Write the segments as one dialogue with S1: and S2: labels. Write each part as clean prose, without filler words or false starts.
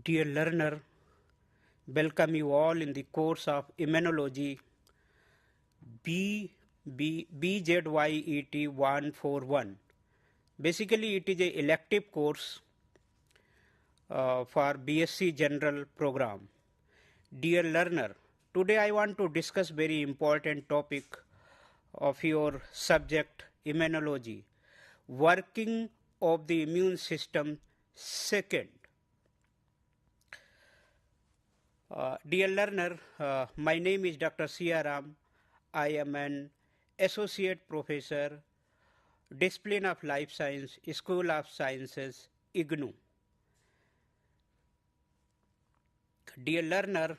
S1: Dear learner, welcome you all in the course of Immunology BZYET 141. Basically, it is a elective course for BSc General program. Dear learner, today I want to discuss very important topic of your subject Immunology, working of the immune system second. Dear learner, my name is Dr. Siaram. I am an associate professor, Discipline of Life Science, School of Sciences, IGNOU. Dear learner,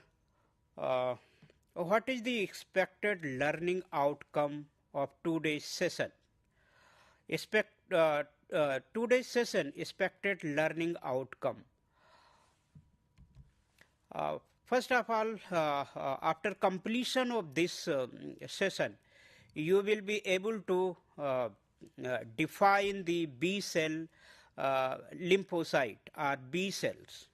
S1: what is the expected learning outcome of today's session? Today's session expected learning outcome. First of all, after completion of this session, you will be able to define the B cell lymphocyte or B cells,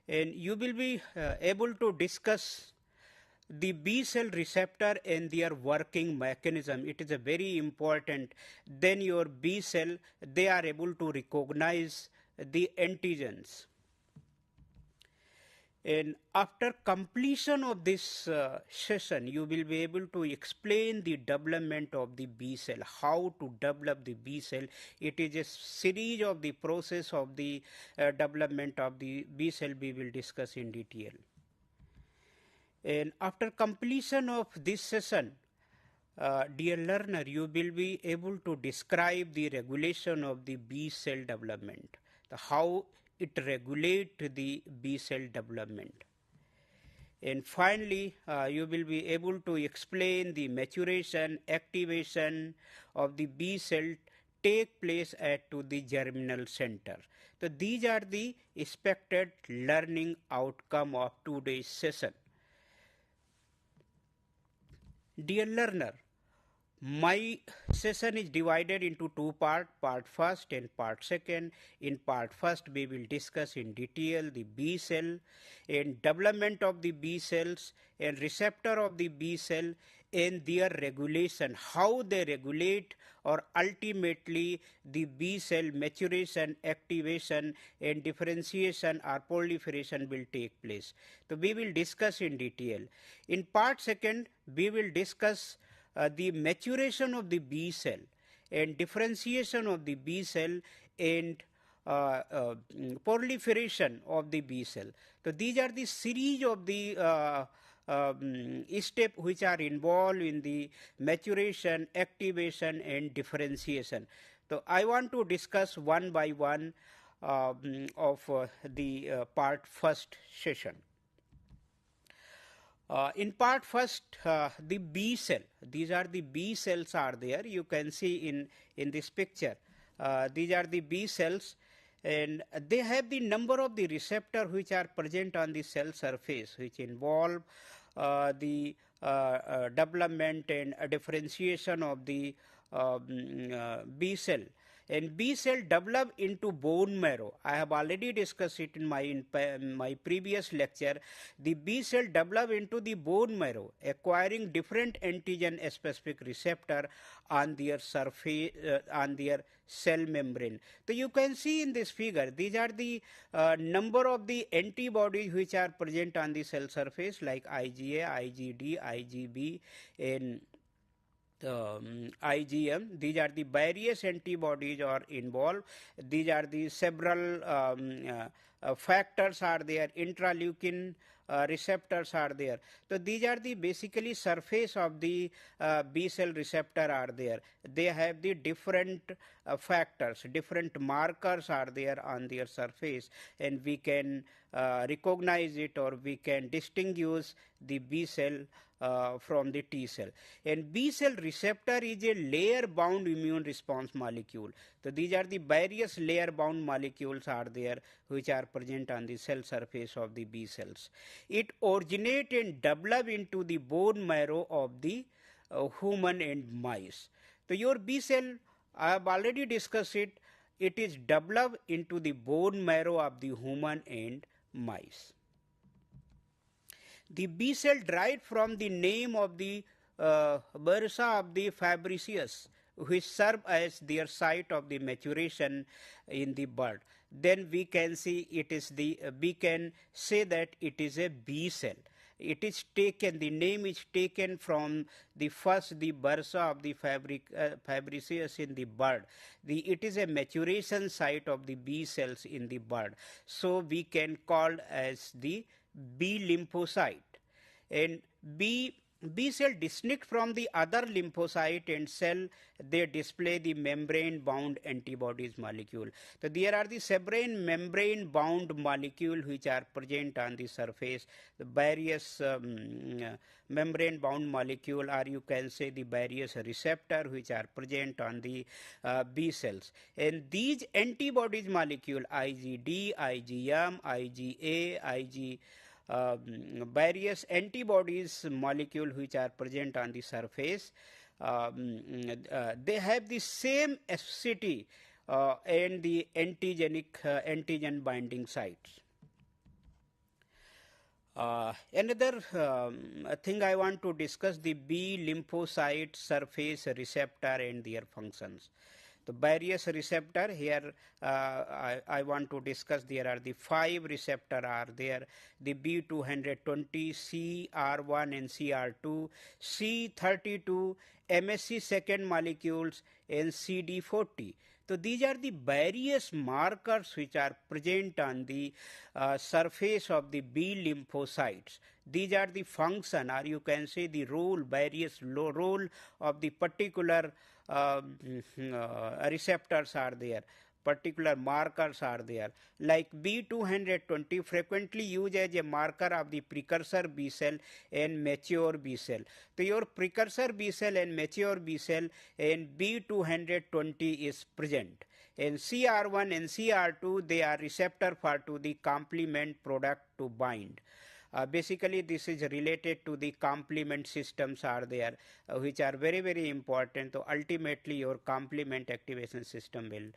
S1: and you will be able to discuss the B cell receptor and their working mechanism. It is a very important. Then your B cell, they are able to recognize the antigens. And after completion of this session, you will be able to explain the development of the B cell, how to develop the B cell. It is a series of the process of the development of the B cell we will discuss in detail. And after completion of this session, dear learner, you will be able to describe the regulation of the B cell development, how it regulates the B cell development. And finally, you will be able to explain the maturation, activation of the B cell take place at to the germinal center. So these are the expected learning outcome of today's session. Dear learner, my session is divided into two parts, part first and part second. In part first, we will discuss in detail the B cell and development of the B cells and receptor of the B cell and their regulation, how they regulate or ultimately the B cell maturation, activation and differentiation or proliferation will take place. So we will discuss in detail. In part second, we will discuss the maturation of the B cell and differentiation of the B cell and proliferation of the B cell. So these are the series of the steps which are involved in the maturation, activation and differentiation. So I want to discuss one by one of the part first session. In part first, the B cell, these are the B cells are there. You can see in this picture. These are the B cells and they have the number of the receptor which are present on the cell surface, which involve the development and differentiation of the B cell. And B cell develop into bone marrow. I have already discussed it in my previous lecture. The B cell develop into the bone marrow, acquiring different antigen specific receptor on their surface, on their cell membrane. So you can see in this figure, these are the number of the antibodies which are present on the cell surface, like IgA, IgD, IgB, and IgM. These are the various antibodies are involved. These are the several factors are there, intraleukin receptors are there. So these are the basically surface of the B cell receptor are there. They have the different factors, different markers are there on their surface, and we can recognize it or we can distinguish the B cell from the T cell. And B cell receptor is a layer bound immune response molecule. So these are the various layer bound molecules are there which are present on the cell surface of the B cells. It originate and develop into the bone marrow of the human and mice. So your B cell, I have already discussed it. it is developed into the bone marrow of the human and mice. The B cell derived from the name of the bursa of the Fabricius, which serve as their site of the maturation in the bird. Then we can see it is we can say that it is a B cell. It is taken, the name is taken from the bursa of the Fabricius in the bird. It is a maturation site of the B cells in the bird. So we can call as the B lymphocyte. And B cell distinct from the other lymphocyte and cell, they display the membrane bound antibodies molecule. So there are the several membrane bound molecule which are present on the surface. The various membrane bound molecule, or you can say the various receptor which are present on the B cells. And these antibodies molecule IgD, IgM, IgA, Ig various antibodies molecule which are present on the surface, they have the same specificity and the antigen binding sites. Another thing I want to discuss, the B lymphocyte surface receptor and their functions. The various receptor here I want to discuss. There are the 5 receptor are there, the B220, CR1 and CR2, C32, MSC second molecules and CD40. So these are the various markers which are present on the surface of the B lymphocytes. These are the function, or you can say the role, various role of the particular receptors are there, particular markers are there. Like B220 frequently used as a marker of the precursor B cell and mature B cell. So your precursor B cell and mature B cell in B220 is present. In CR1 and CR2, they are receptor for to the complement product to bind. Basically this is related to the complement systems are there, which are very, very important. So ultimately your complement activation system will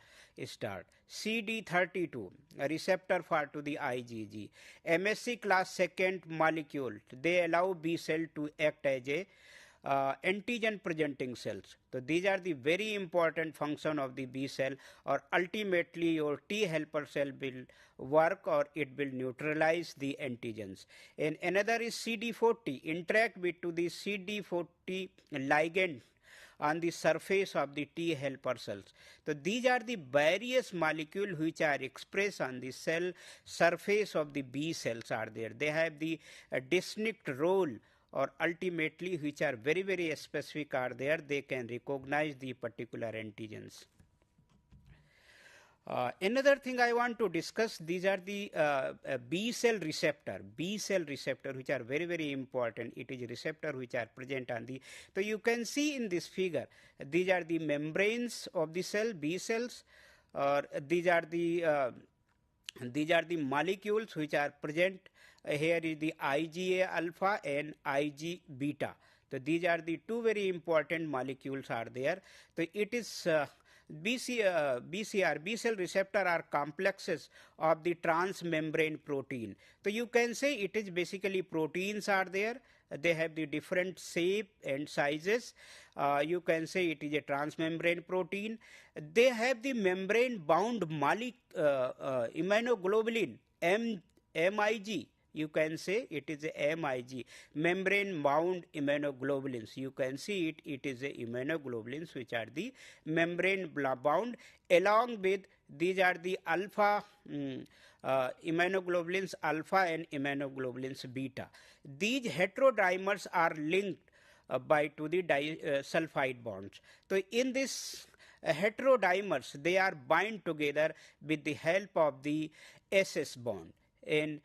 S1: start. CD32, a receptor for to the IgG. MSC class second molecule, they allow B cell to act as a antigen presenting cells. So these are the very important function of the B cell, or ultimately your T helper cell will work or it will neutralize the antigens. And another is CD40, interact with to the CD40 ligand on the surface of the T helper cells. So these are the various molecules which are expressed on the cell surface of the B cells are there. They have the distinct role, or ultimately which are very, very specific are there. They can recognize the particular antigens. Another thing I want to discuss, these are the B cell receptor which are very, very important. It is receptor which are present on the, so you can see in this figure, these are the membranes of the cell, B cells, or these are the molecules which are present. Here is the IgA alpha and Ig beta. So these are the two very important molecules are there. So it is BCR, B cell receptor are complexes of the transmembrane protein. So you can say it is basically proteins are there. They have the different shape and sizes. You can say it is a transmembrane protein. They have the membrane bound immunoglobulin, MIG. You can say it is a MIG, membrane bound immunoglobulins. You can see it, it is a immunoglobulins which are the membrane bound, along with these are the alpha immunoglobulins alpha and immunoglobulins beta. These heterodimers are linked by to the sulfide bonds. So in this heterodimers, they are bind together with the help of the SS bond. And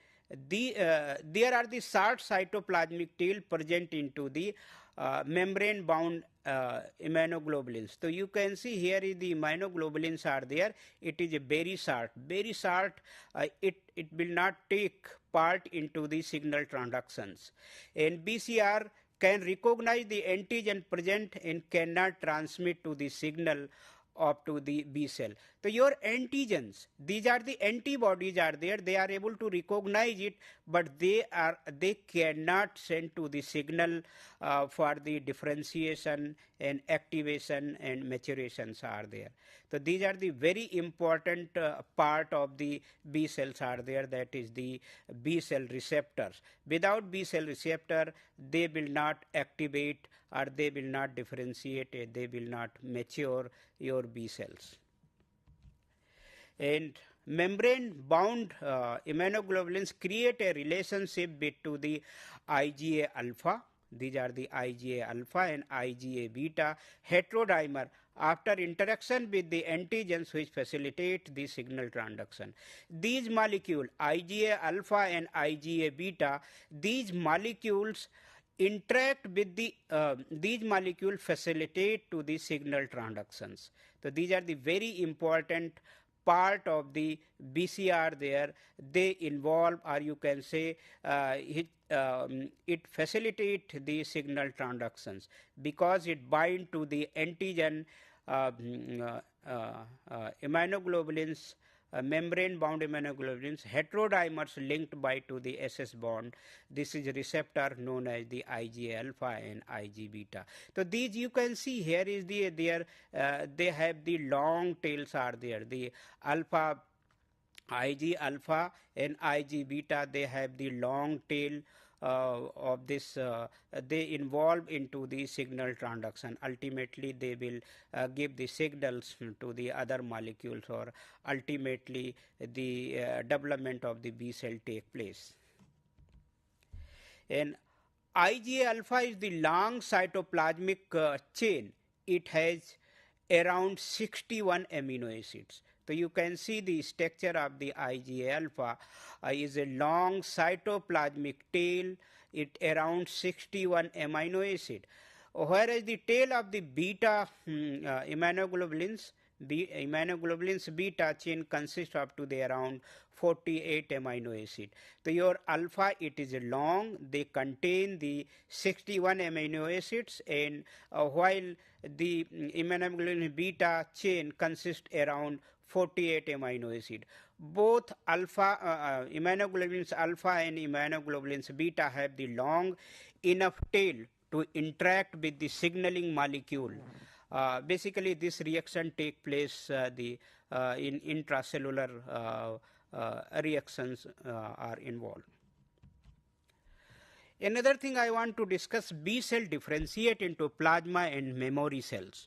S1: there are the short cytoplasmic tail present into the membrane bound immunoglobulins. So you can see here is the immunoglobulins are there. It is a very short. It will not take part into the signal transductions. And BCR can recognize the antigen present and cannot transmit to the signal up to the B cell. So your antigens, these are the antibodies are there, they are able to recognize it, but they cannot send to the signal for the differentiation and activation and maturations are there. So these are the very important part of the B cells are there, that is the B cell receptors. Without B cell receptor, they will not activate or they will not differentiate, they will not mature your B cells. And membrane bound immunoglobulins create a relationship between the IgA alpha, these are the IgA alpha and IgA beta heterodimer after interaction with the antigens which facilitate the signal transduction. These molecules, IgA alpha and IgA beta, these molecules interact with the these molecules facilitate to the signal transductions. So these are the very important part of the BCR there. They involve, or you can say it facilitate the signal transductions because it bind to the antigen immunoglobulins, membrane bound immunoglobulins, heterodimers linked by to the SS bond. This is a receptor known as the IgA alpha and Ig beta. So these you can see here is the they have the long tails are there. The alpha, Ig alpha and Ig beta, they have the long tail of this, they involve into the signal transduction. Ultimately they will give the signals to the other molecules, or ultimately the development of the B cell take place. And IgA alpha is the long cytoplasmic chain. It has around 61 amino acids. So you can see the structure of the IgA alpha is a long cytoplasmic tail, it around 61 amino acid. Whereas the tail of the beta immunoglobulins beta chain consists up to the around 48 amino acid. So your alpha, it is long, they contain the 61 amino acids, and while the immunoglobulin beta chain consists around 48 amino acid. Both alpha immunoglobulins alpha and immunoglobulins beta have the long enough tail to interact with the signaling molecule. Basically this reaction take place in intracellular reactions are involved. Another thing I want to discuss, B cell differentiate into plasma and memory cells.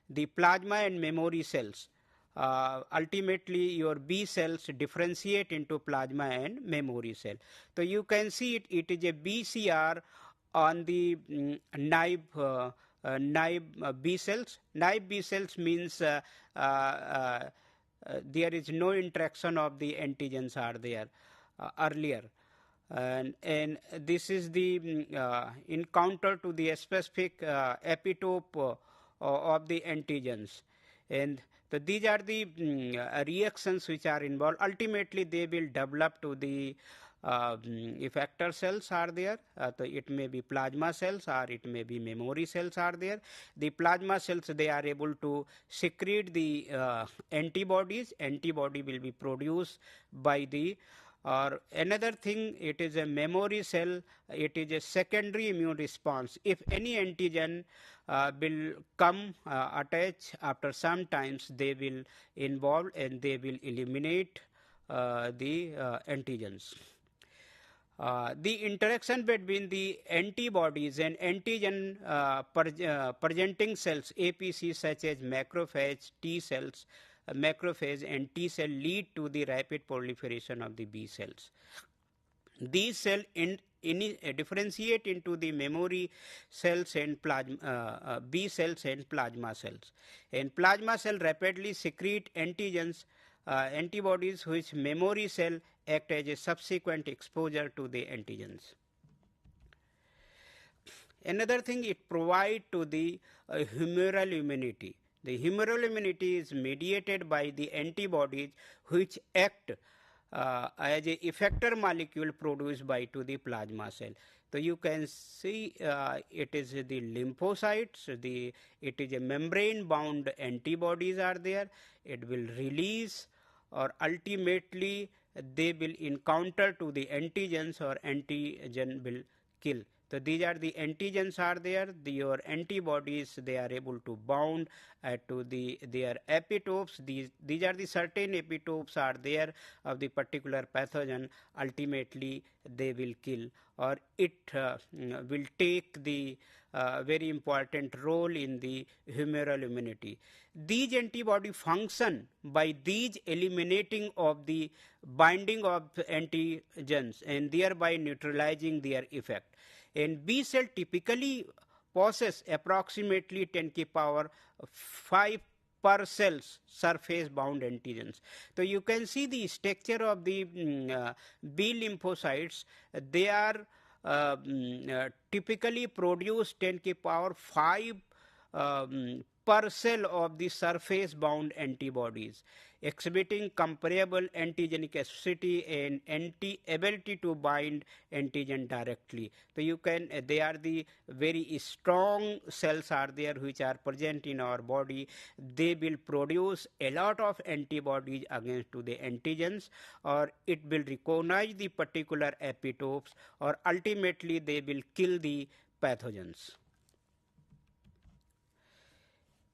S1: The plasma and memory cells, ultimately your B cells differentiate into plasma and memory cell. So you can see it is a BCR on the naive B cells. Naive B cells means there is no interaction of the antigens are there earlier. And this is the encounter to the specific epitope of the antigens. And so these are the reactions which are involved. Ultimately they will develop to the effector cells are there. So it may be plasma cells or it may be memory cells are there. The plasma cells, they are able to secrete the antibodies. Antibody will be produced by the or another thing, it is a memory cell, it is a secondary immune response. If any antigen will come attach, after some times they will involve and they will eliminate the antigens. The interaction between the antibodies and antigen presenting cells, APC, such as macrophage, T cells, macrophage and T cell, lead to the rapid proliferation of the B cells. These cells differentiate into the memory cells and plasma, B cells and plasma cells. And plasma cell rapidly secrete antigens, antibodies, which memory cell act as a subsequent exposure to the antigens. Another thing, it provides to the humoral immunity. The humoral immunity is mediated by the antibodies which act as a effector molecule produced by to the plasma cell. So you can see it is the lymphocytes, it is a membrane bound antibodies are there. It will release, or ultimately they will encounter to the antigens, or antigen will kill. So these are the antigens are there, your antibodies, they are able to bound to their epitopes. These are the certain epitopes are there of the particular pathogen. Ultimately they will kill, or it will take the very important role in the humoral immunity. These antibody function by these eliminating of the binding of antigens and thereby neutralizing their effect. And B cell typically possess approximately 10 to the power 5 per cells surface bound antigens. So you can see the structure of the B lymphocytes. They are typically produce 10 to the power 5 per cell of the surface bound antibodies, exhibiting comparable antigenic specificity and ability to bind antigen directly. So you can they are the very strong cells are there which are present in our body. They will produce a lot of antibodies against to the antigens, or it will recognize the particular epitopes, or ultimately they will kill the pathogens.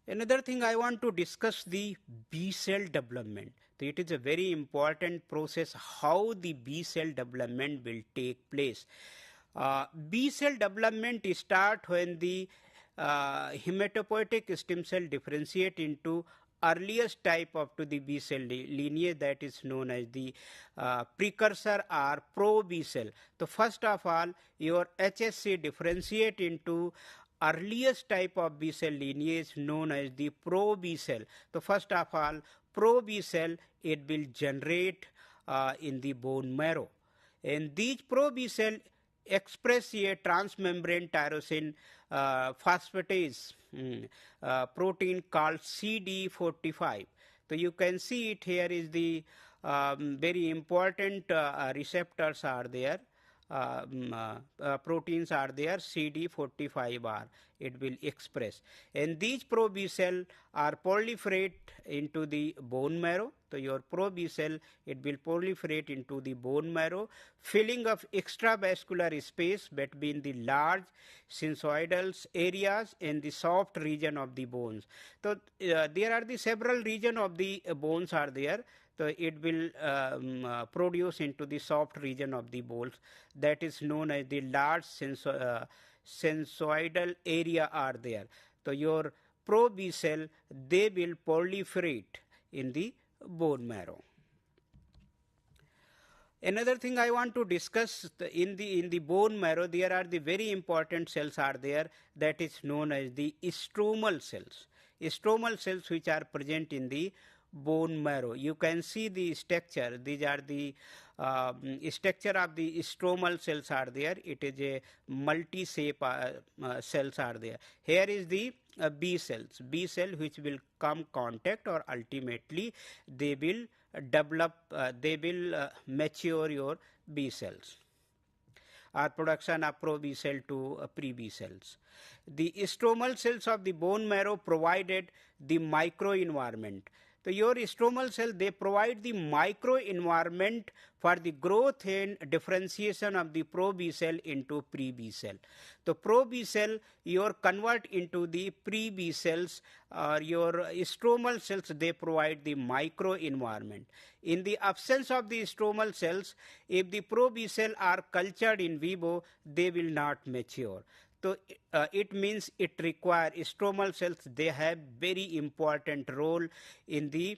S1: Another thing I want to discuss the B cell development. So it is a very important process how the B cell development will take place. B cell development start when the hematopoietic stem cell differentiate into earliest type of to the B cell lineage, that is known as the precursor or pro B cell. So first of all, your HSC differentiate into earliest type of B cell lineage known as the pro B cell. So first of all, pro B cell, it will generate in the bone marrow, and these pro B cell express a transmembrane tyrosine phosphatase protein called CD45. So you can see it here is the very important receptors are there. Proteins are there, CD45 it will express, and these pro B cell are proliferate into the bone marrow. So your pro B cell, it will proliferate into the bone marrow, filling up extravascular space between the large sinusoidal areas and the soft region of the bones. So there are the several region of the bones are there. So it will produce into the soft region of the bones, that is known as the large sinusoidal area are there. So your pro B cell, they will proliferate in the bone marrow. Another thing I want to discuss, in the bone marrow there are the very important cells are there, that is known as the stromal cells. Stromal cells which are present in the bone marrow. You can see the structure. These are the structure of the stromal cells are there. It is a multi-shape cells are there. Here is the B cells. B cell which will come contact, or ultimately they will develop, they will mature your B cells, or production of pro B cell to pre B cells. The stromal cells of the bone marrow provided the microenvironment. So your stromal cell, they provide the microenvironment for the growth and differentiation of the pro B cell into pre B cell. So pro B cell, your convert into the pre B cells, or your stromal cells, they provide the microenvironment. In the absence of the stromal cells, if the pro B cell are cultured in vivo, they will not mature. So it means it requires stromal cells. They have very important role in the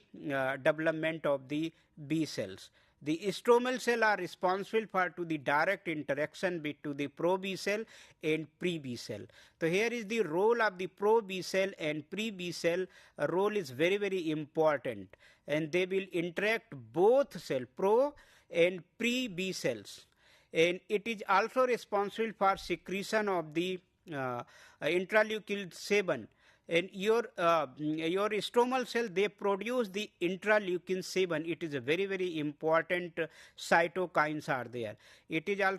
S1: development of the B cells. The stromal cell are responsible for to the direct interaction between the pro B cell and pre B cell. So here is the role of the pro B cell and pre B cell. Role is very, very important, and they will interact both cell, pro and pre B cells. And it is also responsible for secretion of the interleukin 7. and your stromal cell, they produce the interleukin 7. It is a very, very important cytokines are there. It is all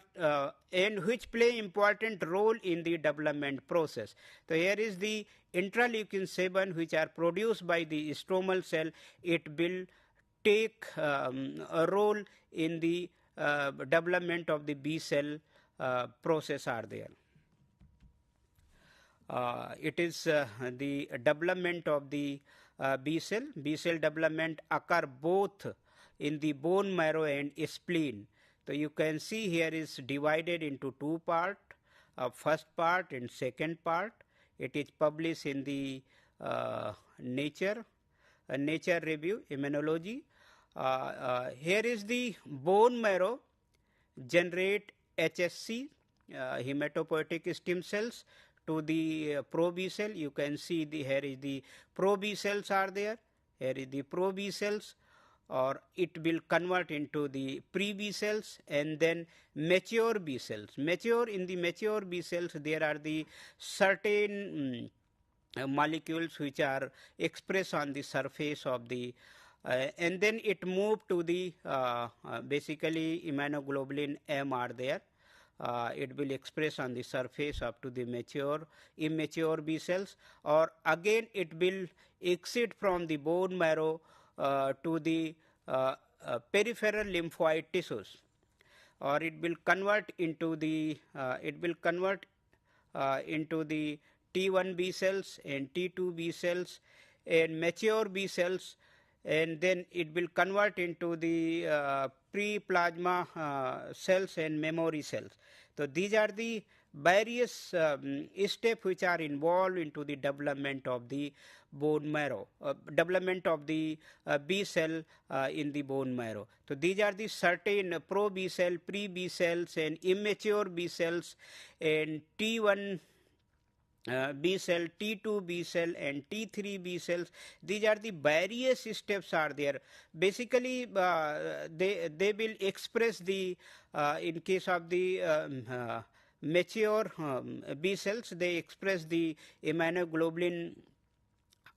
S1: and which play important role in the development process. So here is the interleukin 7 which are produced by the stromal cell. It will take a role in the development of the B cell process are there. It is the development of the B cell. B cell development occur both in the bone marrow and spleen. So you can see here is divided into two parts, first part and second part. It is published in the Nature Review, Immunology. Here is the bone marrow generate HSC, hematopoietic stem cells, to the pro B cell. You can see here is the pro B cells are there. Here is the pro B cells, or it will convert into the pre B cells and then mature B cells. In the mature B cells, there are the certain molecules which are expressed on the surface of the and then it moved to the basically immunoglobulin M are there. It will express on the surface up to the immature B cells, or again it will exit from the bone marrow to the peripheral lymphoid tissues, or it will convert into the T1 B cells and T2 B cells and mature B cells, and then it will convert into the pre-plasma cells and memory cells. So these are the various steps which are involved into the development of the bone marrow, development of the B cell in the bone marrow. So these are the certain pro B cell, pre B cells and immature B cells and T1 B cell, T2 B cell and T3 B cells. These are the various steps are there. Basically they will express the in case of the mature B cells, they express the immunoglobulin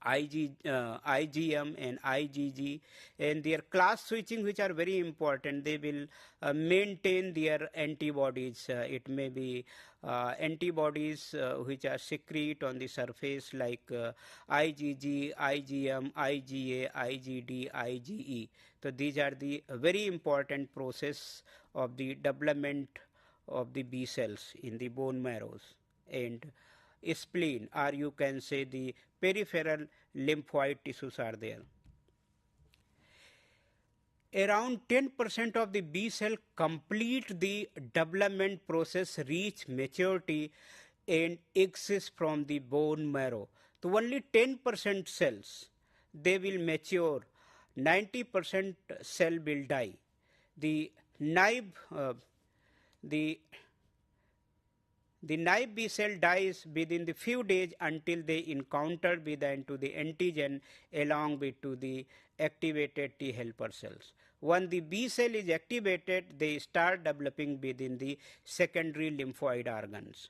S1: IgM and IgG, and their class switching which are very important. They will maintain their antibodies. It may be antibodies which are secrete on the surface like IgG, IgM, IgA, IgD, IgE. So these are the very important process of the development of the B cells in the bone marrows and spleen, or you can say the peripheral lymphoid tissues are there. Around 10% of the B cell complete the development process, reach maturity and exist from the bone marrow. So only 10% cells, they will mature, 90% cell will die. The naive B cell dies within the few days until they encounter with the antigen along with to the activated T helper cells. When the B cell is activated, they start developing within the secondary lymphoid organs.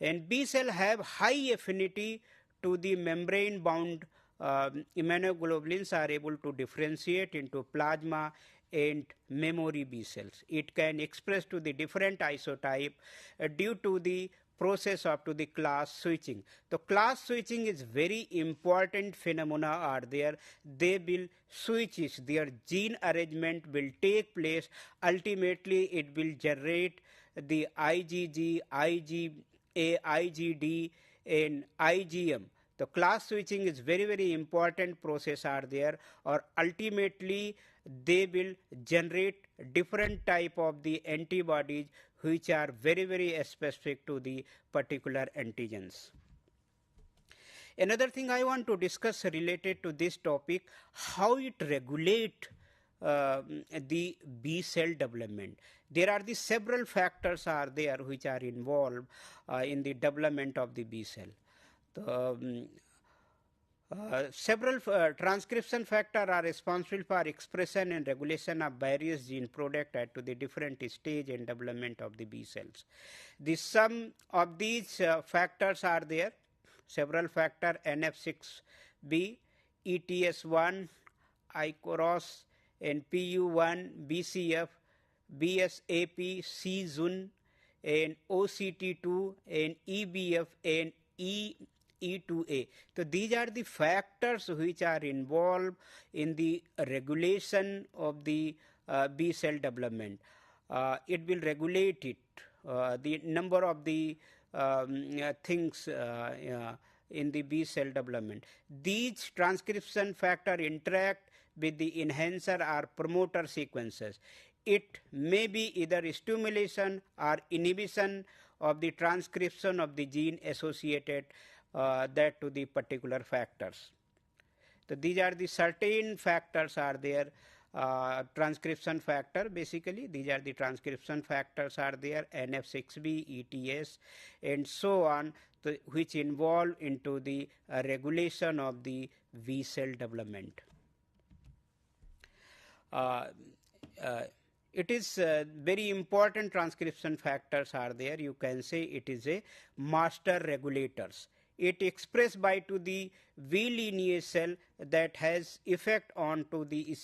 S1: And B cell have high affinity to the membrane bound immunoglobulins, are able to differentiate into plasma and memory B cells. It can express to the different isotype due to the process of to the class switching. The class switching is very important phenomena are there. They will switches, their gene arrangement will take place. Ultimately it will generate the IgG, IgA, IgD and IgM. The class switching is very, very important process are there, or ultimately they will generate different type of the antibodies which are very, very specific to the particular antigens. Another thing I want to discuss related to this topic, how it regulate the B cell development. There are the several factors are there which are involved in the development of the B cell. Several transcription factors are responsible for expression and regulation of various gene products at to the different stage and development of the B cells. The sum of these factors are there. several factor NF6B, ETS1, ICOROS, and PU1, BCF, BSAP, CZUN, and OCT2, and EBF, and E2A. So these are the factors which are involved in the regulation of the B cell development. It will regulate it, the number of the things in the B cell development. These transcription factor interact with the enhancer or promoter sequences. It may be either stimulation or inhibition of the transcription of the gene associated that to the particular factors. So these are the certain factors are there. Transcription factor, basically these are the transcription factors are there, NF6B, ETS, and so on, which involve into the regulation of the V cell development. It is very important transcription factors are there. You can say it is a master regulators. It expressed by to the V lineage cell that has effect on to the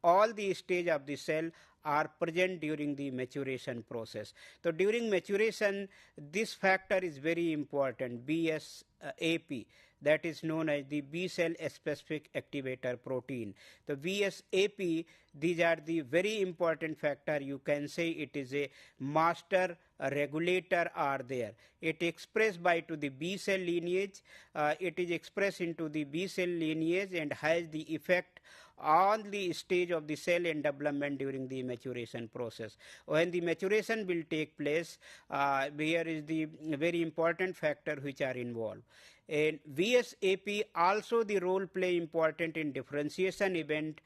S1: all the stage of the cell are present during the maturation process. So during maturation, this factor is very important, BSAP, that is known as the B cell specific activator protein. The BSAP, these are the very important factor. You can say it is a master regulator are there. It expressed by to the B cell lineage. It is expressed into the B cell lineage and has the effect on the stage of the cell in development during the maturation process. When the maturation will take place, here is the very important factor which are involved. And VSAP also the role play important in differentiation event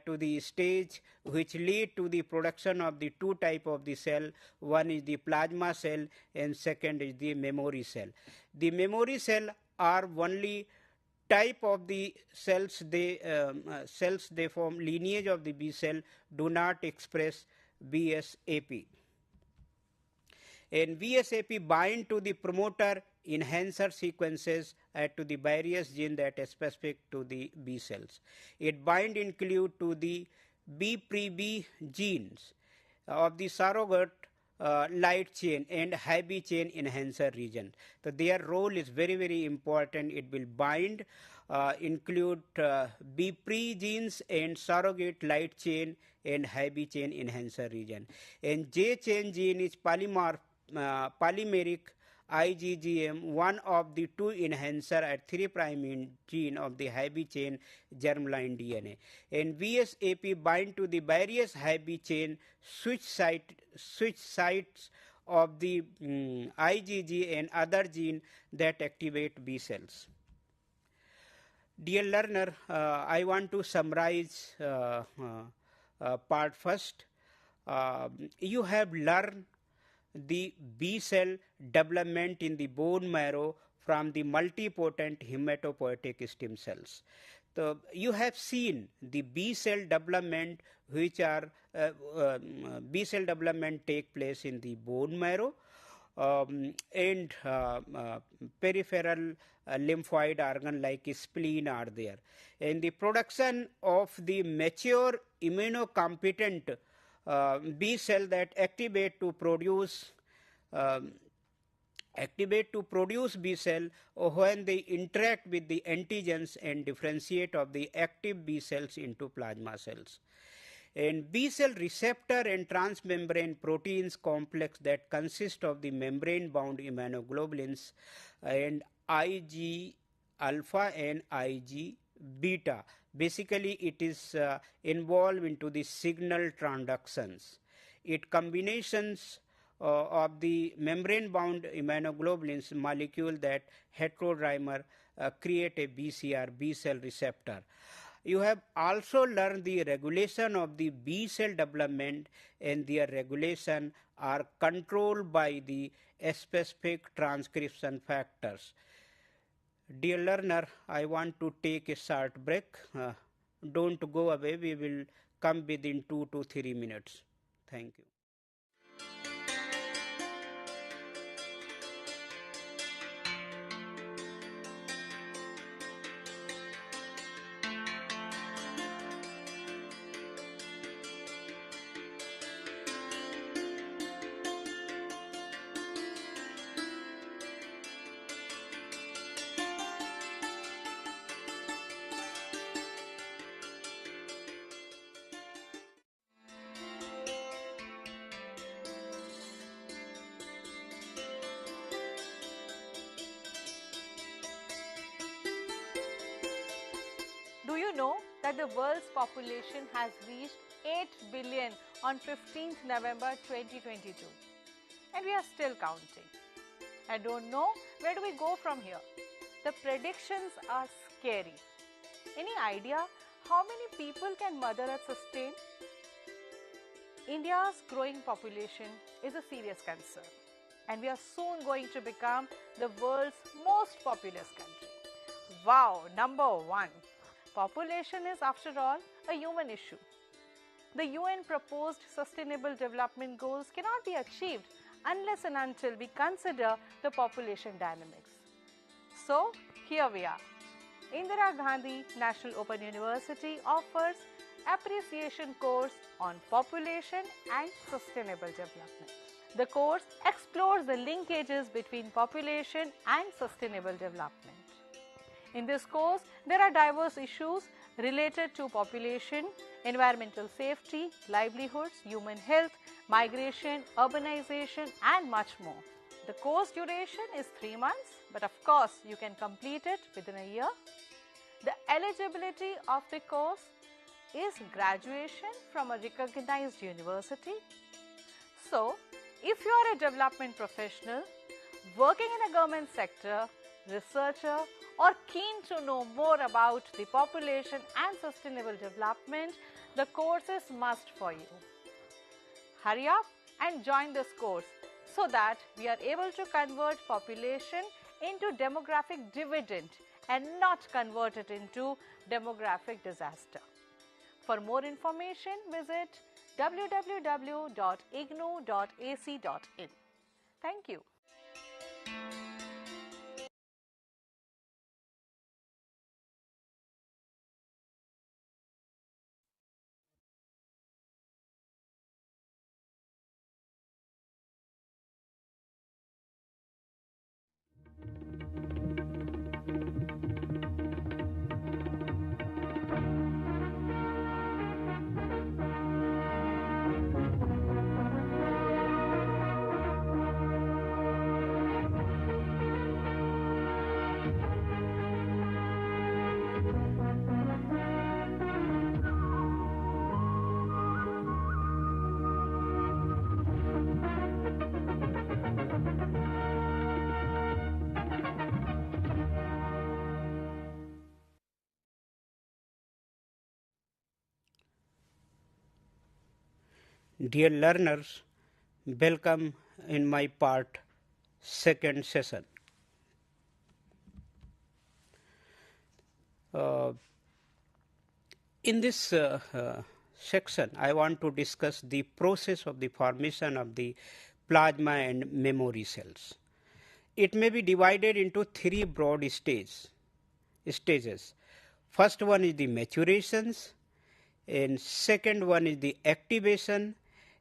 S1: to the stage which lead to the production of the two type of the cell. One is the plasma cell and second is the memory cell. The memory cell are only type of the cells they form lineage of the B cell do not express VSAP. And VSAP bind to the promoter enhancer sequences to the various gene that is specific to the B cells. It bind include to the B-pre-B genes of the surrogate light chain and heavy chain enhancer region. So their role is very important. It will bind include B-pre genes and surrogate light chain and heavy chain enhancer region. And J chain gene is polymeric IgGM, one of the two enhancer at 3' gene of the heavy chain germline DNA. And VSAP bind to the various heavy chain switch sites of the IgG and other gene that activate B cells. Dear learner, I want to summarize part first. You have learned the B cell development in the bone marrow from the multipotent hematopoietic stem cells. So you have seen the B cell development which are B cell development take place in the bone marrow and peripheral lymphoid organ like spleen are there. And the production of the mature immunocompetent B cell that activate to produce B cell when they interact with the antigens and differentiate of the active B cells into plasma cells. And B cell receptor and transmembrane proteins complex that consist of the membrane bound immunoglobulins and Ig alpha and Ig beta. Basically it is involved into the signal transductions. It combinations of the membrane bound immunoglobulins molecule that heterodimer create a BCR, B cell receptor. You have also learned the regulation of the B cell development, and their regulation are controlled by the specific transcription factors. Dear learner, I want to take a short break. Don't go away. We will come within 2 to 3 minutes. Thank you.
S2: know that the world's population has reached 8 billion on 15th November 2022 and we are still counting. I don't know where do we go from here. The predictions are scary. Any idea how many people can Mother Earth sustain? India's growing population is a serious concern and we are soon going to become the world's most populous country. Wow, number one. Population is after all a human issue. The UN proposed Sustainable Development Goals cannot be achieved unless and until we consider the population dynamics. So, here we are. Indira Gandhi National Open University offers appreciation course on population and sustainable development. The course explores the linkages between population and sustainable development. In this course, there are diverse issues related to population, environmental safety, livelihoods, human health, migration, urbanization and much more. The course duration is 3 months, but of course you can complete it within a year. The eligibility of the course is graduation from a recognized university. So, if you are a development professional, working in a government sector, researcher or keen to know more about the population and sustainable development, the course is must for you. Hurry up and join this course so that we are able to convert population into demographic dividend and not convert it into demographic disaster. For more information, visit www.ignou.ac.in. Thank you.
S1: Dear learners, welcome in my part second session. In this section, I want to discuss the process of the formation of the plasma and memory cells. It may be divided into 3 broad stages. First one is the maturations, and second one is the activation,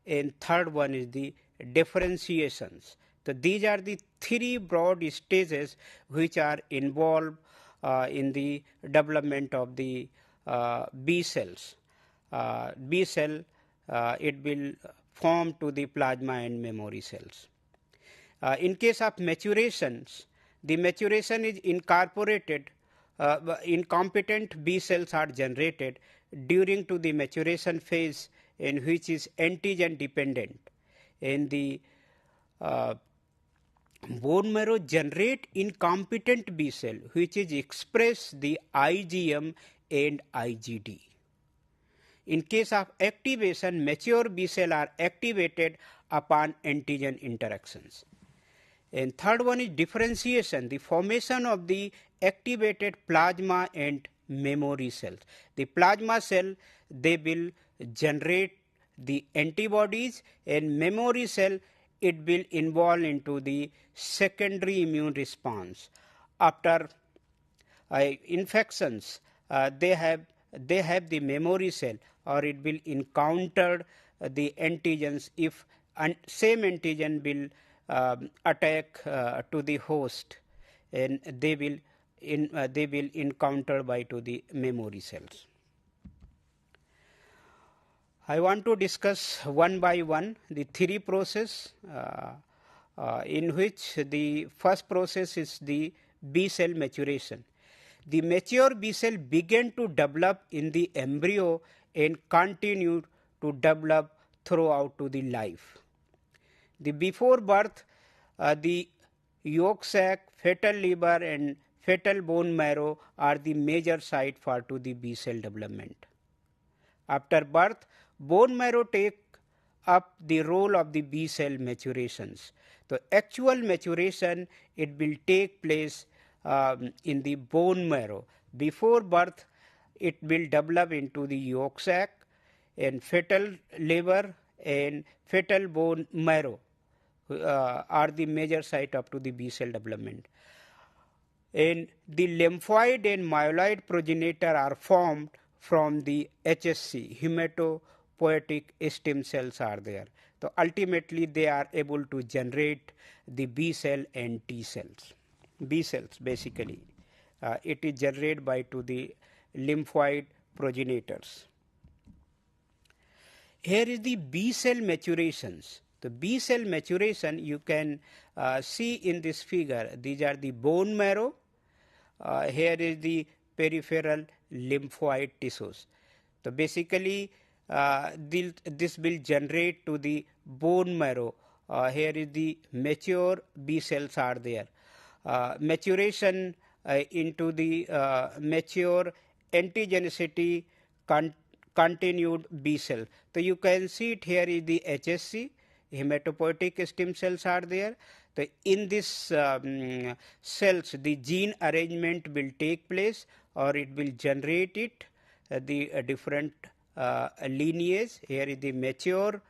S1: and third one is the differentiations. So these are the 3 broad stages which are involved in the development of the B cells. B cell, it will form to the plasma and memory cells. In case of maturations, the maturation is incorporated, incompetent B cells are generated during to the maturation phase, in which is antigen dependent. In the bone marrow generate incompetent B cell which is express the IgM and IgD. In case of activation, mature B cell are activated upon antigen interactions. And third one is differentiation, the formation of the activated plasma and memory cells. The plasma cell, they will generate the antibodies, and memory cell, it will involve into the secondary immune response. After infections, they have the memory cell, or it will encounter the antigens. If same antigen will attack to the host, and they will encounter by to the memory cells. I want to discuss one by one the 3 process, in which the first process is the B cell maturation. The mature B cell began to develop in the embryo and continued to develop throughout to the life. The before birth, the yolk sac, fetal liver and fetal bone marrow are the major site for to the B cell development. After birth, bone marrow take up the role of the B cell maturations. The actual maturation, it will take place in the bone marrow. Before birth, it will develop into the yolk sac and fetal liver and fetal bone marrow are the major site up to the B cell development. And the lymphoid and myeloid progenitor are formed from the HSC, hematopoietic stem cells are there. So ultimately they are able to generate the B cell and T cells. B cells basically. It is generated by to the lymphoid progenitors. Here is the B cell maturations. The B cell maturation you can see in this figure. These are the bone marrow. Here is the peripheral lymphoid tissues. So basically this will generate to the bone marrow. Here is the mature B cells are there. Maturation into the mature antigenicity continued B cell. So you can see it here is the HSC, hematopoietic stem cells are there. So in this cells, the gene arrangement will take place or it will generate it, the different lineage. Here is the mature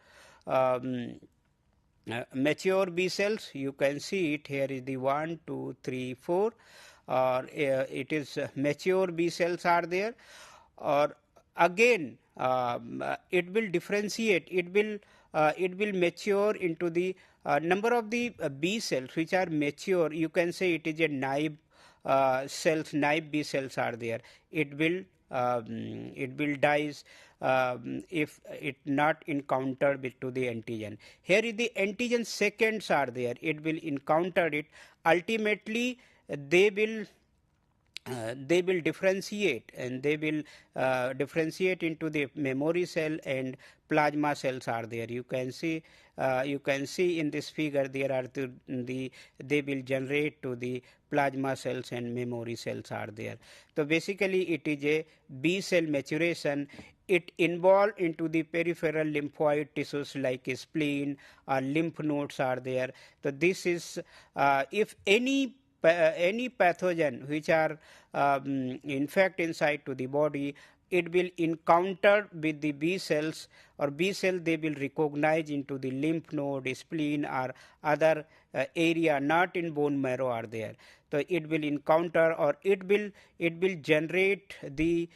S1: mature B cells. You can see it here is the 1, 2, 3, 4 or it is mature B cells are there, or again it will differentiate, it will mature into the number of the B cells which are mature. You can say it is a naive cells, naive B cells are there. It will dies if it not encountered with to the antigen. Here is the antigen seconds are there. It will encounter it. Ultimately, they will differentiate and they will differentiate into the memory cell and plasma cells are there. You can see in this figure there are they will generate to the plasma cells and memory cells are there. So basically it is a B cell maturation. It involved into the peripheral lymphoid tissues like a spleen or lymph nodes are there. So this is if any pathogen which are infect inside to the body, it will encounter with the B cells or B cell, they will recognize into the lymph node, spleen or other area not in bone marrow are there. So it will encounter or it will generate the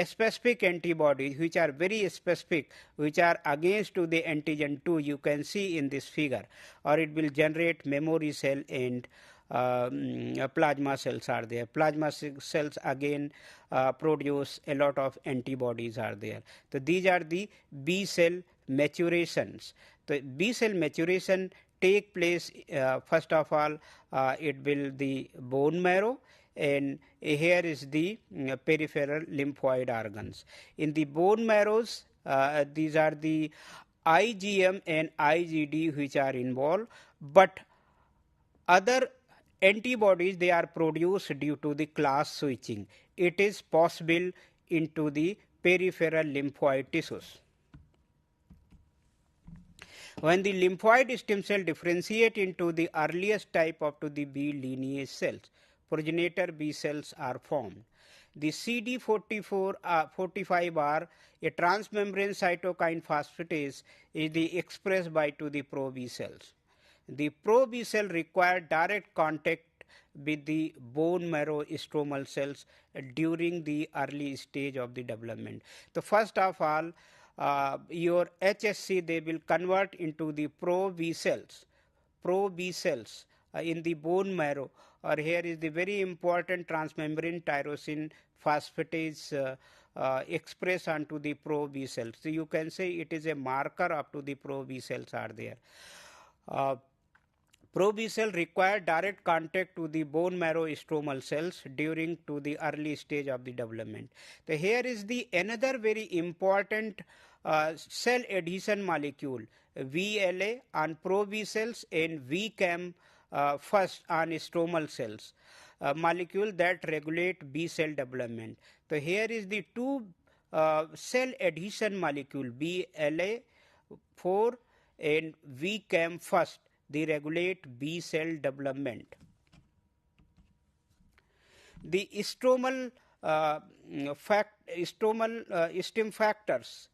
S1: specific antibodies which are very specific, which are against to the antigen 2. You can see in this figure, or it will generate memory cell and plasma cells are there. Plasma cells again produce a lot of antibodies are there. So these are the B cell maturations. The B cell maturation take place first of all it will the bone marrow, and here is the peripheral lymphoid organs. In the bone marrows, these are the IgM and IgD which are involved, but other antibodies they are produced due to the class switching. It is possible into the peripheral lymphoid tissues. When the lymphoid stem cell differentiate into the earliest type of to the B lineage cells, progenitor B cells are formed. The CD45R, a transmembrane cytokine phosphatase, is expressed by to the pro B cells. The pro B cell require direct contact with the bone marrow stromal cells during the early stage of the development. So first of all, your HSC they will convert into the pro B cells in the bone marrow, or here is the very important transmembrane tyrosine phosphatase expressed onto the pro B cells. So you can say it is a marker up to the pro B cells are there. Pro B cell require direct contact to the bone marrow stromal cells during to the early stage of the development. So here is the another very important cell adhesion molecule, VLA on pro B cells and VCAM first on stromal cells, molecule that regulate B cell development. So here is the two cell adhesion molecule BLA4 and VCAM first. They regulate B cell development. The stromal stem factors,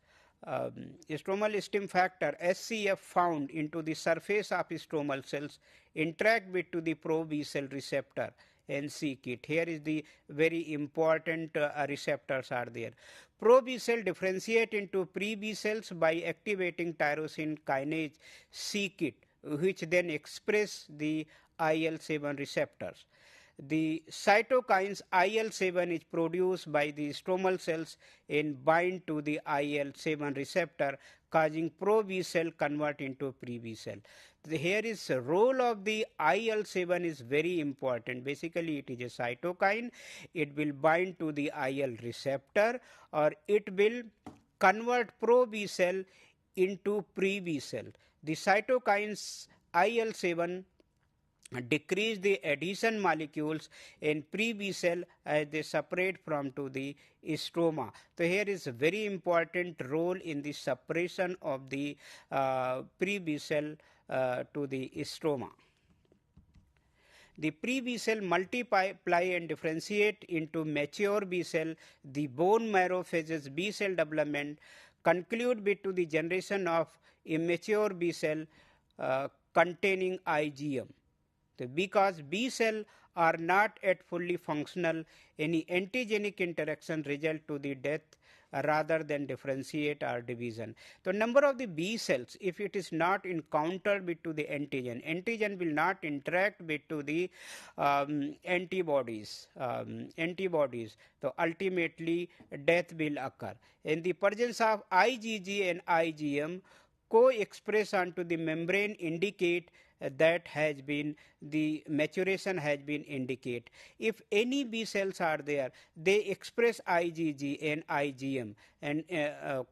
S1: stromal stem factor SCF found into the surface of stromal cells interact with to the pro B cell receptor and seek it. Here is the very important receptors are there. Pro B cell differentiate into pre B cells by activating tyrosine kinase c-KIT, which then express the IL-7 receptors. The cytokines IL-7 is produced by the stromal cells and bind to the IL-7 receptor, causing pro B cell convert into pre B cell. Here is the role of the IL-7 is very important. Basically, it is a cytokine. It will bind to the IL receptor, or it will convert pro B cell into pre B cell. The cytokines IL-7 decrease the adhesion molecules in pre B cell as they separate from to the stroma. So here is a very important role in the separation of the pre B cell to the stroma. The pre B cell multiply and differentiate into mature B cell. The bone marrow phases B cell development conclude with to the generation of immature B cell containing IgM. So because B cell are not yet fully functional, any antigenic interaction result to the death rather than differentiate or division. The number of the B cells, if it is not encountered with to the antigen will not interact with to the antibodies. So ultimately death will occur. In the presence of IgG and IgM co-express onto the membrane indicate that has been the maturation has been indicate. If any B cells are there, they express IgG and IgM and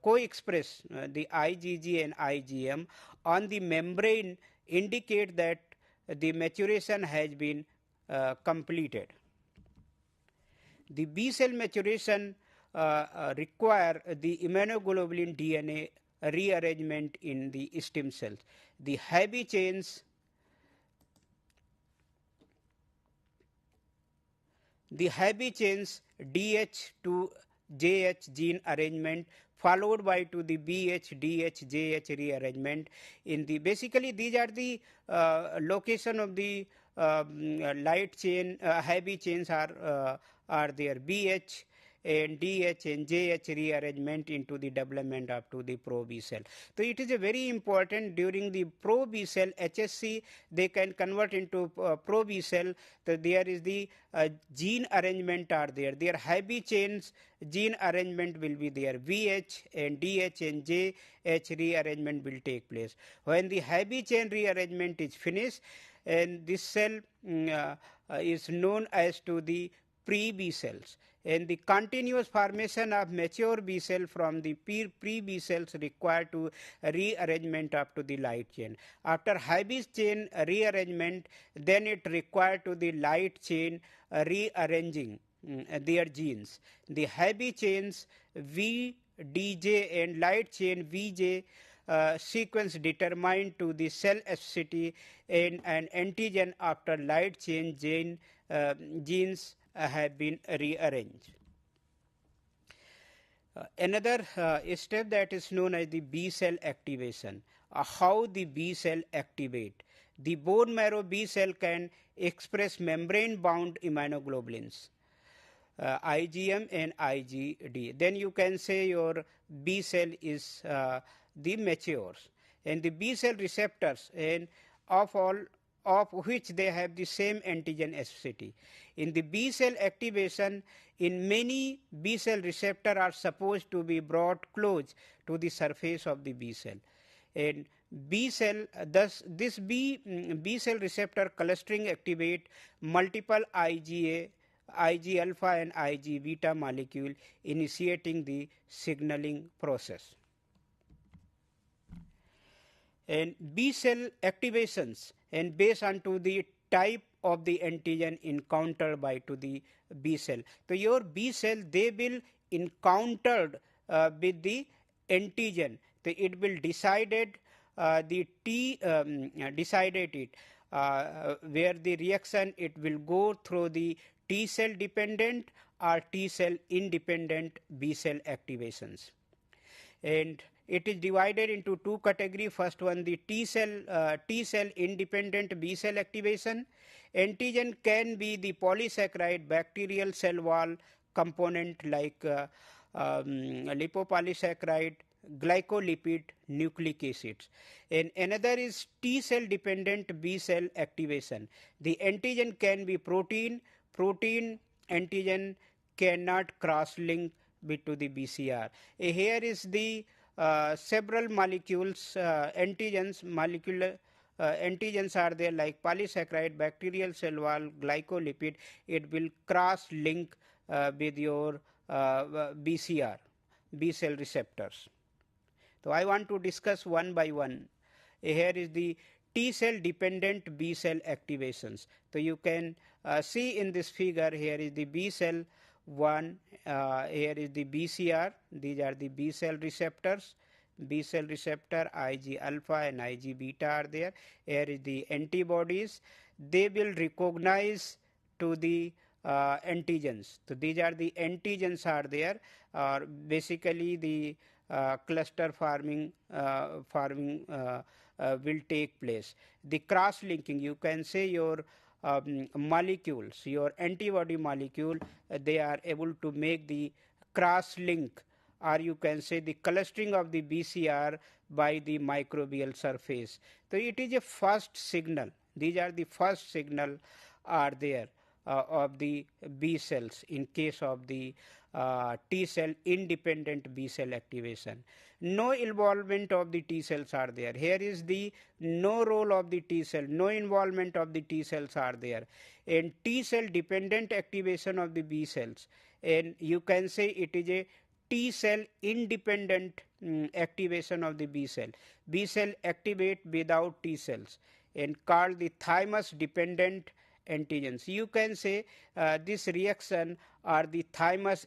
S1: co-express the IgG and IgM on the membrane indicate that the maturation has been completed. The B cell maturation require the immunoglobulin DNA rearrangement in the stem cells. The heavy chains DH to JH gene arrangement followed by to the BH, DH, JH rearrangement in the basically these are the location of the light chain heavy chains are there BH and DH and JH rearrangement into the development up to the pro B cell. So it is a very important during the pro B cell HSC they can convert into pro B cell. So there is the gene arrangement are there. Their heavy chains gene arrangement will be there. VH and DH and JH rearrangement will take place. When the heavy chain rearrangement is finished and this cell is known as to the pre B cells, and the continuous formation of mature B cell from the pre B cells required to rearrangement up to the light chain. After heavy chain rearrangement, then it required to the light chain rearranging their genes. The heavy chains VDJ and light chain VJ sequence determined to the cell specificity and an antigen after light chain genes have been rearranged. Another step that is known as the B cell activation. How the B cell activate. The bone marrow B cell can express membrane bound immunoglobulins. IgM and IgD. Then you can say your B cell is the matures, and the B cell receptors and of which they have the same antigen specificity. In the B cell activation, in many B cell receptor are supposed to be brought close to the surface of the B cell, and B cell, thus this B cell receptor clustering activate multiple IgA, Ig alpha and Ig beta molecule, initiating the signaling process. And B cell activations, and based on to the type of the antigen encountered by to the B cell. So your B cell, they will encountered with the antigen. So it will decided the T decided it where the reaction it will go through the T cell dependent or T cell independent B cell activations. And it is divided into two categories. First one, the T cell independent B cell activation. Antigen can be the polysaccharide bacterial cell wall component like lipopolysaccharide, glycolipid, nucleic acids. And another is T cell dependent B cell activation. The antigen can be protein antigen cannot cross link to the BCR. Here is the several molecules, antigens are there like polysaccharide, bacterial cell wall, glycolipid. It will cross link with your BCR, B cell receptors. So I want to discuss one by one. Here is the T cell dependent B cell activations. So you can see in this figure, here is the B cell 1, here is the BCR. These are the B cell receptors. B cell receptor Ig alpha and Ig beta are there. Here is the antibodies. They will recognize to the antigens. So these are the antigens are there, or basically the cluster forming will take place. The cross linking, you can say your molecules, your antibody molecule, they are able to make the cross link, or you can say the clustering of the BCR by the microbial surface. So it is a first signal. These are the first signal are there of the B cells in case of the T cell independent B cell activation. No involvement of the T cells are there. Here is the no role of the T cell, no involvement of the T cells are there. And T cell dependent activation of the B cells. And you can say it is a T cell independent activation of the B cell. B cell activate without T cells and called the thymus dependent antigens. You can say this reaction are the thymus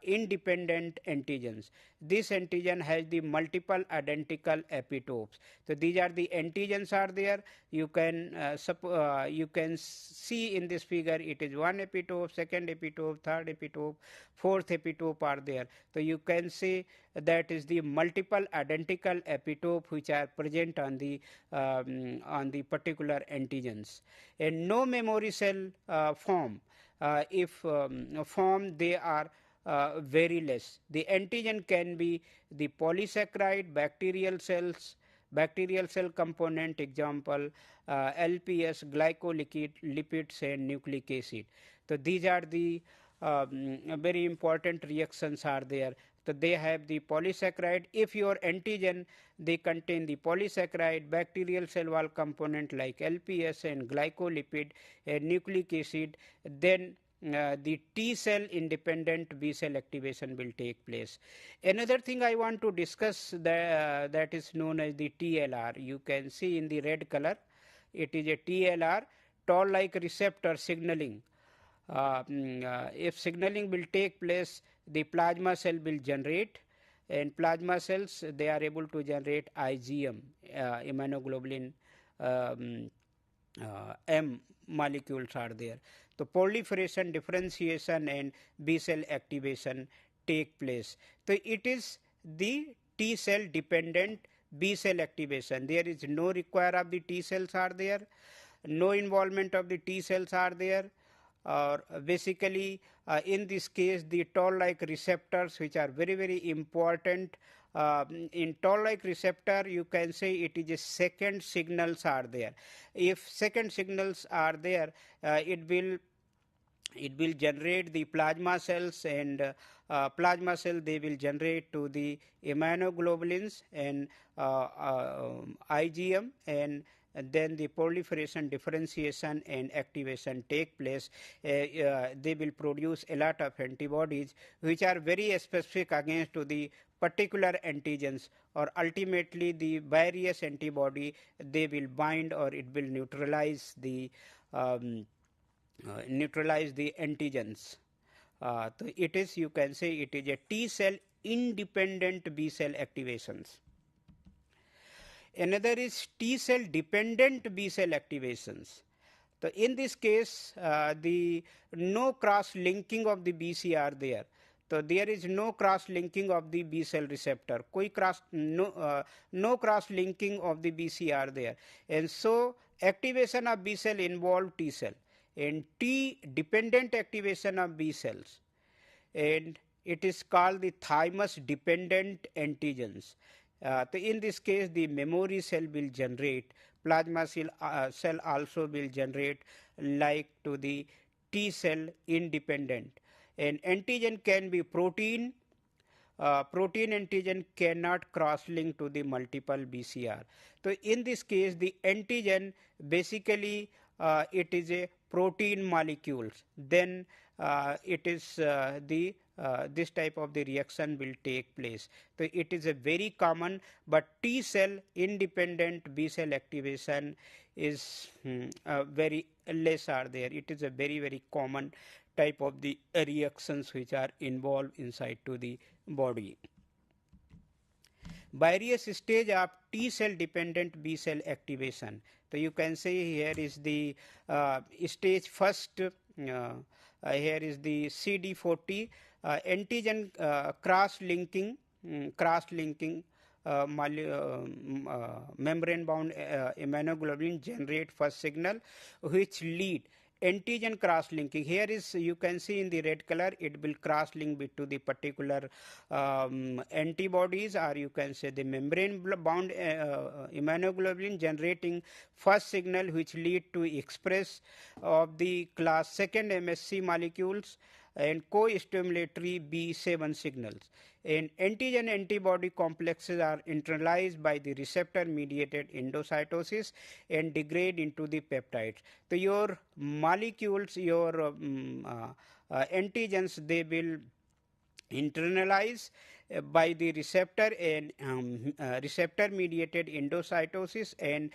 S1: independent antigens. This antigen has the multiple identical epitopes. So these are the antigens are there. You can see in this figure it is one epitope, second epitope, third epitope, fourth epitope are there. So you can say that is the multiple identical epitope which are present on the particular antigens. And no memory cell form. If form, they are very less. The antigen can be the polysaccharide, bacterial cell component, example LPS, glycolipids and nucleic acid. So these are the very important reactions are there. So they have the polysaccharide. If your antigen, they contain the polysaccharide, bacterial cell wall component like LPS and glycolipid and nucleic acid, then the T cell independent B cell activation will take place. Another thing I want to discuss that is known as the TLR. You can see in the red color, it is a TLR, toll-like receptor signaling. If signaling will take place, the plasma cell will generate, and plasma cells, they are able to generate IgM, immunoglobulin M molecules are there. So proliferation, differentiation and B cell activation take place. So it is the T cell dependent B cell activation. There is no require of the T cells are there, no involvement of the T cells are there, or basically in this case the toll-like receptors which are very very important. In toll-like receptor, you can say it is a second signals are there. If second signals are there, it will it will generate the plasma cells, and plasma cell they will generate to the immunoglobulins and IgM, and then the proliferation, differentiation and activation take place. They will produce a lot of antibodies which are very specific against to the particular antigens, or ultimately the various antibody they will bind, or it will neutralize the antigens. So it is, you can say, it is a T cell independent B cell activations. Another is T cell dependent B cell activations. So in this case, the no cross linking of the BC are there. So there is no cross linking of the B cell receptor. No cross linking of the BC are there, and so activation of B cell involve T cell, and T dependent activation of B cells, and it is called the thymus dependent antigens. So in this case, the memory cell will generate, plasma cell also will generate, like to the T cell independent. And antigen can be protein. Protein antigen cannot cross link to the multiple BCR. So in this case, the antigen basically it is a protein molecules. Then it is this type of the reaction will take place. So it is a very common, but T cell independent B cell activation is very less are there. It is a very common type of the reactions which are involved inside to the body. Various stage of T cell dependent B cell activation. So you can see here is the stage first. Here is the CD40 antigen cross-linking membrane bound immunoglobulin generate first signal which lead antigen cross linking. Here is, you can see in the red color, it will cross link to the particular antibodies, or you can say the membrane bound immunoglobulin generating first signal which lead to express of the class second MSC molecules and co-stimulatory B7 signals. And antigen antibody complexes are internalized by the receptor mediated endocytosis and degrade into the peptides. So your molecules, your antigens, they will internalize by the receptor and receptor mediated endocytosis, and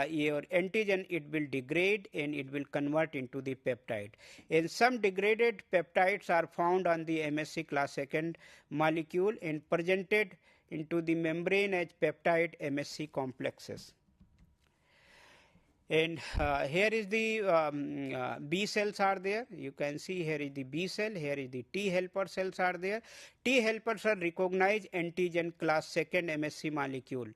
S1: your antigen, it will degrade and it will convert into the peptide. And some degraded peptides are found on the MSC class second molecule and presented into the membrane as peptide MSC complexes. And here is the B cells are there. You can see here is the B cell, here is the T helper cells are there. T helpers are recognized antigen class second MSC molecule.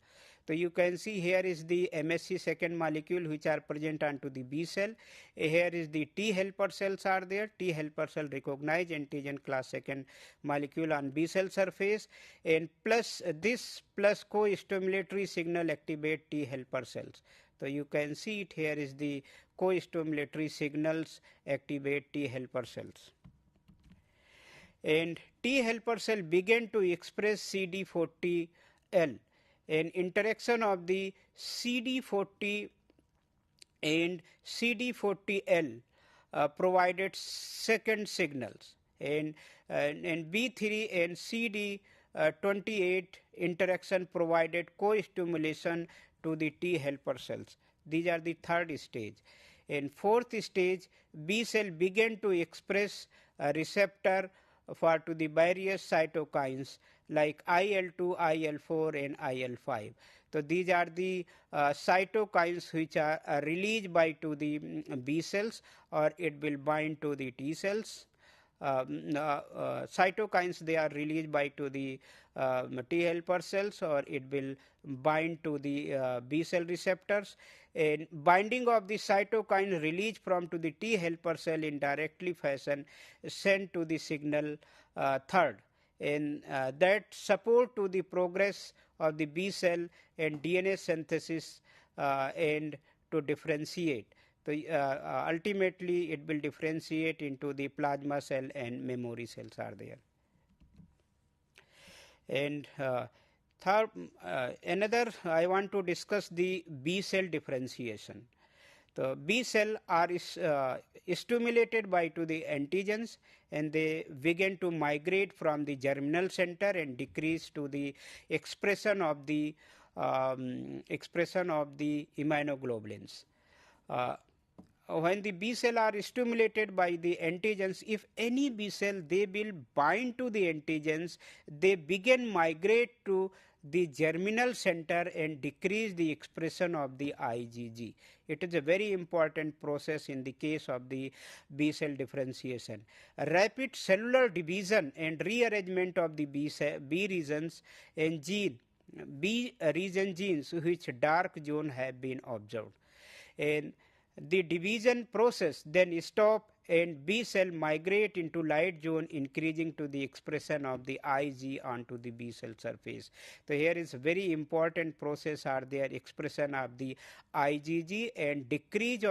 S1: So you can see here is the MSC second molecule which are present onto the B cell. Here is the T helper cells are there. T helper cell recognize antigen class second molecule on B cell surface, and plus this plus co-stimulatory signal activate T helper cells. So you can see it here is the co-stimulatory signals activate T helper cells. And T helper cell begin to express CD40L. An interaction of the CD40 and CD40L provided second signals, and B3 and CD28 interaction provided co-stimulation to the T helper cells. These are the third stage. In fourth stage, B cell began to express a receptor for to the various cytokines like IL-2, IL-4 and IL-5. So these are the cytokines which are released by to the B cells, or it will bind to the T cells. Cytokines, they are released by to the T helper cells, or it will bind to the B cell receptors. And binding of the cytokine released from to the T helper cell in directly fashion sent to the signal third, and that support to the progress of the B cell and DNA synthesis and to differentiate. So ultimately it will differentiate into the plasma cell and memory cells are there. And third, another I want to discuss the B cell differentiation. The B cell are stimulated by to the antigens, and they begin to migrate from the germinal center and decrease to the expression of the immunoglobulins. When the B cell are stimulated by the antigens, if any B cell they will bind to the antigens, they begin migrate to the germinal center and decrease the expression of the IgG. It is a very important process in the case of the B cell differentiation. Rapid cellular division and rearrangement of the B regions and B region genes which dark zone have been observed. And the division process then stop and B cell migrate into light zone, increasing to the expression of the Ig onto the B cell surface. So here is very important process are there, expression of the IgG and decrease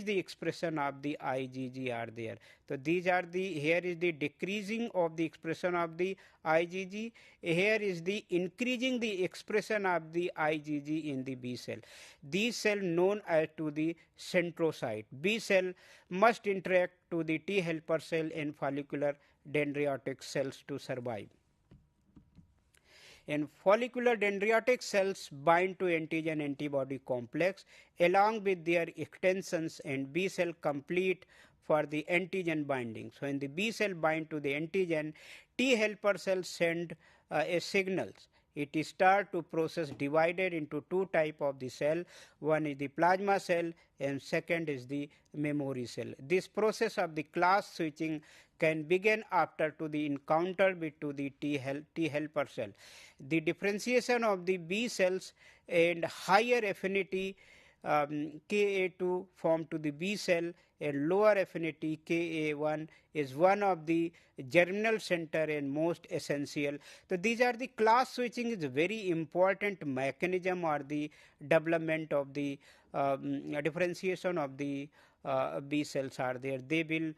S1: the expression of the IgG are there. So these are the, here is the decreasing of the expression of the IgG, here is the increasing the expression of the IgG in the B cell. These cell known as to the centrocyte. B cell must interact to the T helper cell and follicular dendritic cells to survive. And follicular dendritic cells bind to antigen antibody complex along with their extensions, and B cell complete for the antigen binding. So when the B cell bind to the antigen, T helper cells send a signals. It start to process divided into two type of the cell. One is the plasma cell and second is the memory cell. This process of the class switching can begin after to the encounter with to the T helper cell. The differentiation of the B cells and higher affinity Ka2 form to the B cell, and lower affinity Ka1 is one of the germinal center and most essential. So these are the class switching is a very important mechanism or the development of the differentiation of the B cells are there. They will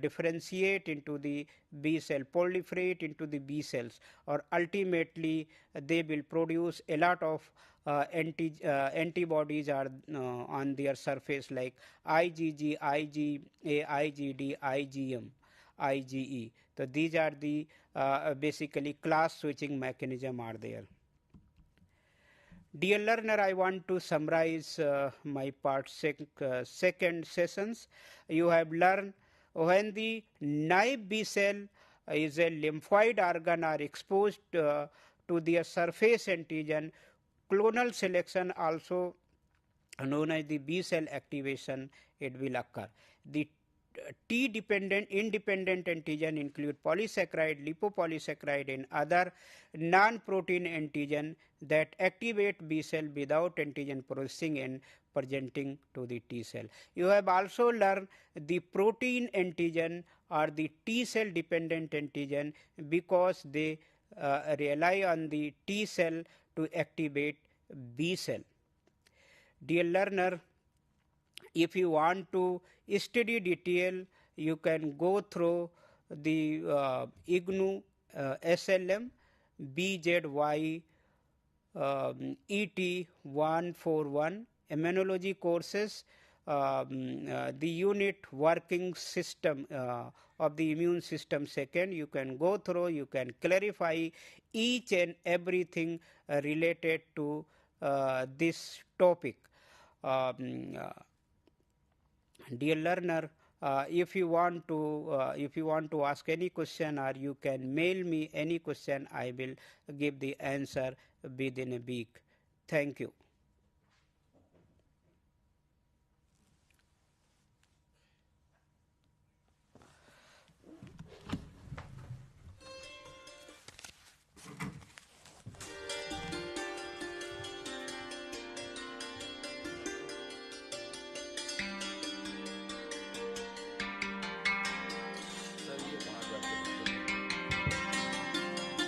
S1: differentiate into the B cell, proliferate into the B cells, or ultimately they will produce a lot of antibodies are on their surface like IgG, IgA, IgD, IgM, IgE. So these are the basically class switching mechanism are there. Dear learner, I want to summarize my part second sessions. You have learned when the naive B cell is a lymphoid organ are exposed to their surface antigen, clonal selection, also known as the B cell activation, it will occur. The T dependent independent antigen include polysaccharide, lipopolysaccharide and other non-protein antigen that activate B cell without antigen processing and presenting to the T cell. You have also learned the protein antigen or the T cell dependent antigen because they rely on the T cell to activate B cell. Dear learner, if you want to study detail, you can go through the IGNOU SLM BZY ET141 immunology courses, the unit working system of the immune system second. You can go through, you can clarify each and everything related to this topic. Dear learner, if you want to ask any question or you can mail me any question, I will give the answer within a week. Thank you.